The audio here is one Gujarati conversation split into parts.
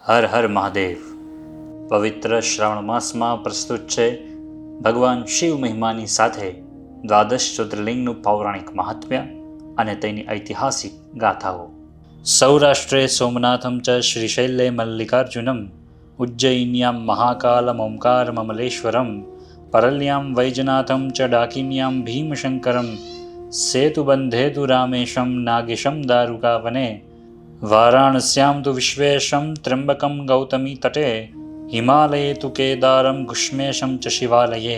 હર હર મહાદેવ. પવિત્ર શ્રાવણ માસમાં પ્રસ્તુત છે ભગવાન શિવ મહિમાની સાથે દ્વાદશ જ્યોતિર્લિંગનું પૌરાણિક મહાત્મ્ય અને તેની ઐતિહાસિક ગાથાઓ. સૌરાષ્ટ્રે સોમનાથમ ચ શ્રીશૈલે મલ્લિકાર્જુનમ ઉજ્જૈન્યામ મહાકાલમ ઓમકારમમલેશ્વરમ પરલ્યામ વૈજનાથમ ચ ડાકિન્યામ ભીમશંકરમ સેતુબંધેતુ રામેશમ નાગેશમ દારુકાવને વારાણસ્યામ તુ વિશ્વેશમ ત્ર્યંબકમ ગૌતમી તટે હિમાલયે તુ કેદારમ ગુષ્મેશમ ચ શિવાલયે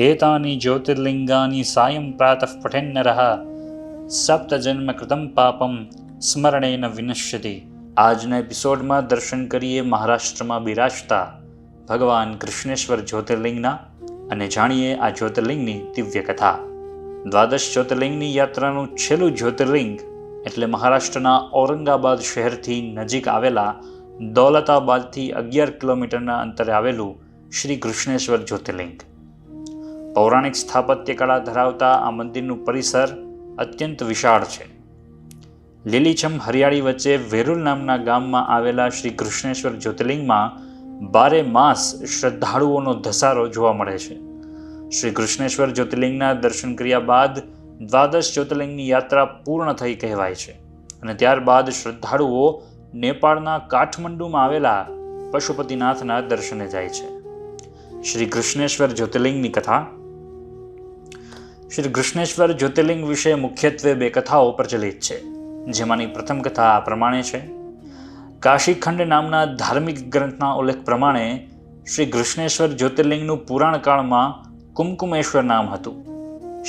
એતાની જ્યોતિર્લિંગાની સાયં પ્રાતઃ પઠેન્નરઃ સપ્તજન્મ કૃતમ પાપમ સ્મરણેન વિનશ્યતિ. આજના એપિસોડમાં દર્શન કરીએ મહારાષ્ટ્રમાં બિરાજતા ભગવાન કૃષ્ણેશ્વર જ્યોતિર્લિંગના અને જાણીએ આ જ્યોતિર્લિંગની દિવ્ય કથા. દ્વાદશ જ્યોતિર્લિંગની યાત્રાનું છેલ્લું જ્યોતિર્લિંગ એટલે મહારાષ્ટ્રના ઔરંગાબાદ શહેરથી નજીક આવેલા દૌલતાબાદથી 11 કિલોમીટરના અંતરે આવેલું શ્રી કૃષ્ણેશ્વર જ્યોતિર્લિંગ. પૌરાણિક સ્થાપત્ય કળા ધરાવતા આ મંદિરનું પરિસર અત્યંત વિશાળ છે. લીલીછમ હરિયાળી વચ્ચે વેરુલ નામના ગામમાં આવેલા શ્રી કૃષ્ણેશ્વર જ્યોતિર્લિંગમાં 12 માસ શ્રદ્ધાળુઓનો ધસારો જોવા મળે છે. શ્રી કૃષ્ણેશ્વર જ્યોતિર્લિંગના દર્શન કર્યા બાદ દ્વાદશ જ્યોતિર્લિંગની યાત્રા પૂર્ણ થઈ કહેવાય છે અને ત્યારબાદ શ્રદ્ધાળુઓ નેપાળના કાઠમંડુમાં આવેલા પશુપતિનાથના દર્શને જાય છે. શ્રી કૃષ્ણેશ્વર જ્યોતિર્લિંગની કથા. શ્રી કૃષ્ણેશ્વર જ્યોતિર્લિંગ વિશે મુખ્યત્વે 2 કથાઓ પ્રચલિત છે, જેમાંની પ્રથમ કથા આ પ્રમાણે છે. કાશીખંડ નામના ધાર્મિક ગ્રંથના ઉલ્લેખ પ્રમાણે શ્રી કૃષ્ણેશ્વર જ્યોતિર્લિંગનું પુરાણ કાળમાં કુમકુમેશ્વર નામ હતું.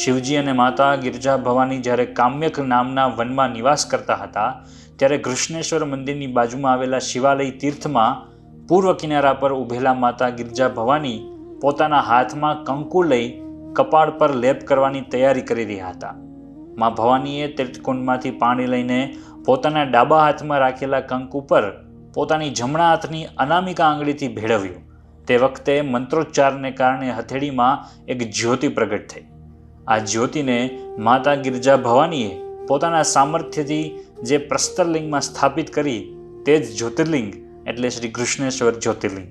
શિવજી અને માતા ગિરજા ભવાની જ્યારે કામ્યક નામના વનમાં નિવાસ કરતા હતા ત્યારે કૃષ્ણેશ્વર મંદિરની બાજુમાં આવેલા શિવાલય તીર્થમાં પૂર્વ કિનારા પર ઊભેલા માતા ગિરજા ભવાની પોતાના હાથમાં કંકુ લઈ કપાળ પર લેપ કરવાની તૈયારી કરી રહ્યા હતા. મા ભવાનીએ તીર્થકુંડમાંથી પાણી લઈને પોતાના ડાબા હાથમાં રાખેલા કંકુ પર પોતાની જમણા હાથની અનામિકા આંગળીથી ભેળવ્યું. તે વખતે મંત્રોચ્ચારને કારણે હથેળીમાં એક જ્યોતિ પ્રગટ થઈ. આ જ્યોતિને માતા ગિરજા ભવાનીએ પોતાના સામર્થ્યથી જે પ્રસ્તરલિંગમાં સ્થાપિત કરી તે જ જ્યોતિર્લિંગ એટલે શ્રી કૃષ્ણેશ્વર જ્યોતિર્લિંગ.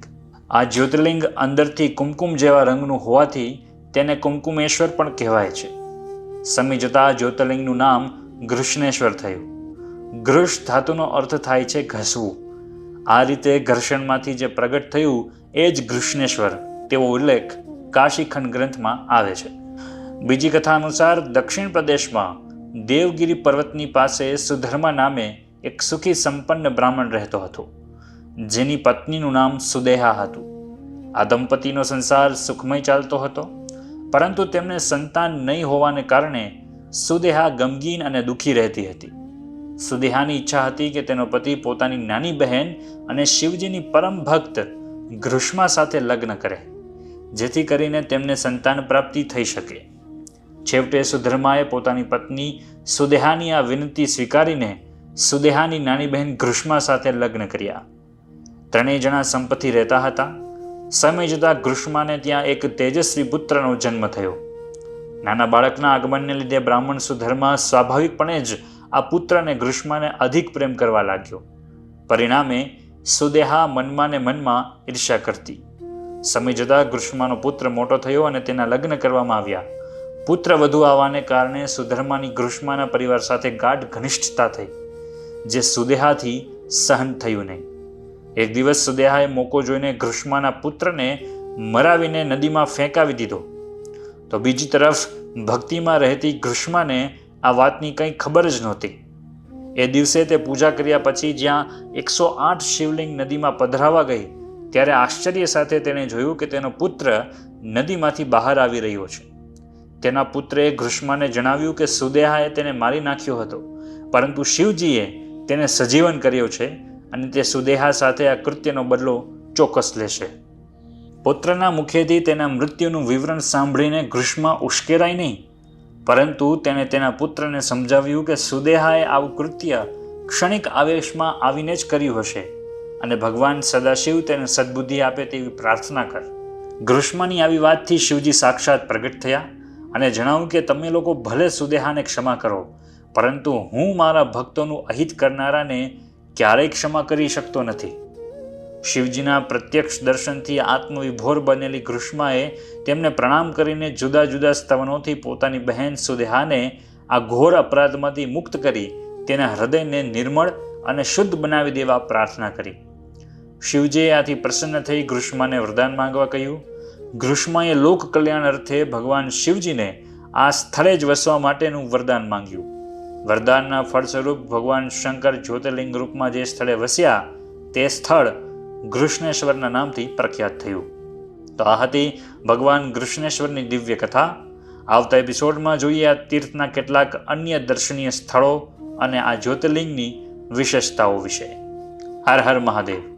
આ જ્યોતિર્લિંગ અંદરથી કુમકુમ જેવા રંગનું હોવાથી તેને કુમકુમેશ્વર પણ કહેવાય છે. સમય જતાં જ્યોતિર્લિંગનું નામ ઘૃષ્ણેશ્વર થયું. ઘૃષ ધાતુનો અર્થ થાય છે ઘસવું. આ રીતે ઘર્ષણમાંથી જે પ્રગટ થયું એ જ ઘૃષ્ણેશ્વર તેવો ઉલ્લેખ કાશીખંડ ગ્રંથમાં આવે છે. બીજી કથા અનુસાર દક્ષિણ પ્રદેશમાં દેવગિરી પર્વતની પાસે સુધર્મા નામે એક સુખી સંપન્ન બ્રાહ્મણ રહેતો હતો, જેની પત્નીનું નામ સુદેહા હતું. આ દંપતીનો સંસાર સુખમય ચાલતો હતો, પરંતુ તેમને સંતાન નહીં હોવાને કારણે સુદેહા ગમગીન અને દુઃખી રહેતી હતી. સુદેહાની ઈચ્છા હતી કે તેનો પતિ પોતાની નાની બહેન અને શિવજીની પરમ ભક્ત ઘૃષ્મા સાથે લગ્ન કરે, જેથી કરીને તેમને સંતાન પ્રાપ્તિ થઈ શકે. છેવટે સુધર્માએ પોતાની પત્ની સુદેહાની આ વિનંતી સ્વીકારીને સુદેહાની નાની બહેન ઘૃષ્મા સાથે લગ્ન કર્યા. ત્રણેય જણા સંપત્તિ રહેતા હતા. સમય જતાં ઘૃષ્માને ત્યાં એક તેજસ્વી પુત્રનો જન્મ થયો. નાના બાળકના આગમનને લીધે બ્રાહ્મણ સુધર્મા સ્વાભાવિકપણે જ આ પુત્રને ઘૃષ્માને અધિક પ્રેમ કરવા લાગ્યો. પરિણામે સુદેહા મનમાં ને મનમાં ઈર્ષ્યા કરતી. સમય જતાં ઘૃષ્માનો પુત્ર મોટો થયો અને તેના લગ્ન કરવામાં આવ્યા. પુત્ર વધુ આવવાને કારણે સુધર્માની ઘૃષ્માના પરિવાર સાથે ગાઢ ઘનિષ્ઠતા થઈ, જે સુદેહાથી સહન થયું નહીં. એક દિવસ સુદેહાએ મોકો જોઈને ઘૃષ્માના પુત્રને મરાવીને નદીમાં ફેંકાવી દીધો. તો બીજી તરફ ભક્તિમાં રહેતી ઘૃષ્માને આ વાતની કંઈ ખબર જ નહોતી. એ દિવસે તે પૂજા કર્યા પછી જ્યાં 108 શિવલિંગ નદીમાં પધરાવા ગઈ ત્યારે આશ્ચર્ય સાથે તેણે જોયું કે તેનો પુત્ર નદીમાંથી બહાર આવી રહ્યો છે. તેના પુત્રએ ઘૃષ્માને જણાવ્યું કે સુદેહાએ તેને મારી નાખ્યો હતો, પરંતુ શિવજીએ તેને સજીવન કર્યો છે અને તે સુદેહા સાથે આ કૃત્યનો બદલો ચોક્કસ લેશે. પુત્રના મુખેથી તેના મૃત્યુનું વિવરણ સાંભળીને ઘૃષ્મા ઉશ્કેરાઈ નહીં, પરંતુ તેણે તેના પુત્રને સમજાવ્યું કે સુદેહાએ આવું કૃત્ય ક્ષણિક આવેશમાં આવીને જ કર્યું હશે અને ભગવાન સદાશિવ તેને સદબુદ્ધિ આપે તેવી પ્રાર્થના કર. ઘૃષ્માની આવી વાતથી શિવજી સાક્ષાત પ્રગટ થયા અને જણાવ્યું કે તમે લોકો ભલે સુદેહાને ક્ષમા કરો, પરંતુ હું મારા ભક્તોનું અહિત કરનારાને ક્યારેય ક્ષમા કરી શકતો નથી. શિવજીના પ્રત્યક્ષ દર્શનથી આત્મવિભોર બનેલી ઘૃષ્માએ તેમને પ્રણામ કરીને જુદા જુદા સ્તવનોથી પોતાની બહેન સુદેહાને આ ઘોર અપરાધમાંથી મુક્ત કરી તેના હૃદયને નિર્મળ અને શુદ્ધ બનાવી દેવા પ્રાર્થના કરી. શિવજીએ આથી પ્રસન્ન થઈ ઘૃષ્માને વરદાન માંગવા કહ્યું. ઘૃષ્માએ લોક કલ્યાણ અર્થે ભગવાન શિવજીને આ સ્થળે જ વસવા માટેનું વરદાન માંગ્યું. વરદાનના ફળ સ્વરૂપ ભગવાન શંકર જ્યોતિર્લિંગ રૂપમાં જે સ્થળે વસ્યા તે સ્થળ ઘૃષ્ણેશ્વરના નામથી પ્રખ્યાત થયું. તો આ હતી ભગવાન ઘૃષ્ણેશ્વરની દિવ્ય કથા. આવતા એપિસોડમાં જોઈએ આ તીર્થના કેટલાક અન્ય દર્શનીય સ્થળો અને આ જ્યોતિર્લિંગની વિશેષતાઓ વિશે. હર હર મહાદેવ.